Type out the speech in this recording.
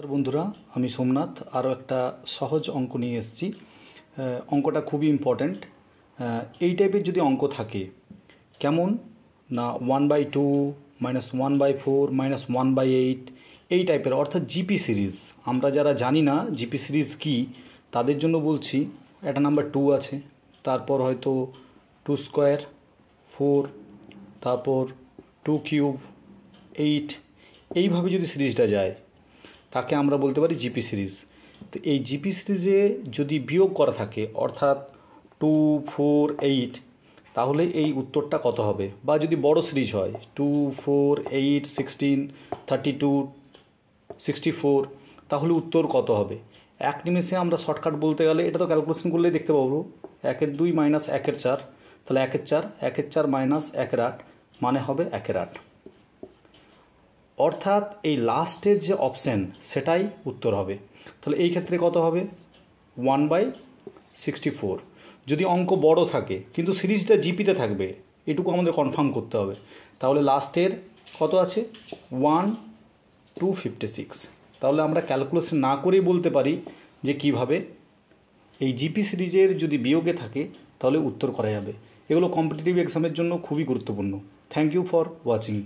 বন্ধুরা, আমি সোমনাথ আরও একটা সহজ অঙ্ক নিয়ে এসেছি। অঙ্কটা খুবই ইম্পর্ট্যান্ট। এই টাইপের যদি অঙ্ক থাকে, কেমন না 1/2 -1/4 -1/8 এই টাইপের, অর্থাৎ জিপি সিরিজ। আমরা যারা জানি না জিপি সিরিজ কি, তাদের জন্য বলছি। একটা নাম্বার 2 আছে, তারপর হয়তো 2 স্কোয়ার 4, তারপর 2 কিউব 8, এইভাবে যদি সিরিজটা যায় তাকে আমরা বলতে পারি জিপি সিরিজ। তো এই জিপি সিরিজে যদি বিয়োগ করা থাকে, অর্থাৎ 2, 4, 8, তাহলে এই উত্তরটা কত হবে? বা যদি বড় সিরিজ হয় 2, 4, 8, 16, 32, 64, তাহলে উত্তর কত হবে? এক নিমেষে আমরা শর্টকাট বলতে গেলে এটা তো ক্যালকুলেশন করলেই দেখতে পাবো। 1-এর 2 - 1-এর 4, তাহলে 1-এর 4, 1-এর 4 - 1-এর 8 মানে হবে 1-এর 8। অর্থাৎ এই লাস্টের যে অপশান সেটাই উত্তর হবে। তাহলে এই ক্ষেত্রে কত হবে? 1/64। যদি অঙ্ক বড় থাকে কিন্তু সিরিজটা জিপিতে থাকবে, এটুকু আমাদের কনফার্ম করতে হবে। তাহলে লাস্টের কত আছে? 1/256। তাহলে আমরা ক্যালকুলেশন না করেই বলতে পারি যে কিভাবে এই জিপি সিরিজের যদি বিয়োগে থাকে তাহলে উত্তর করা যাবে। এগুলো কম্পিটিটিভ এক্সামের জন্য খুবই গুরুত্বপূর্ণ। Thank you for watching.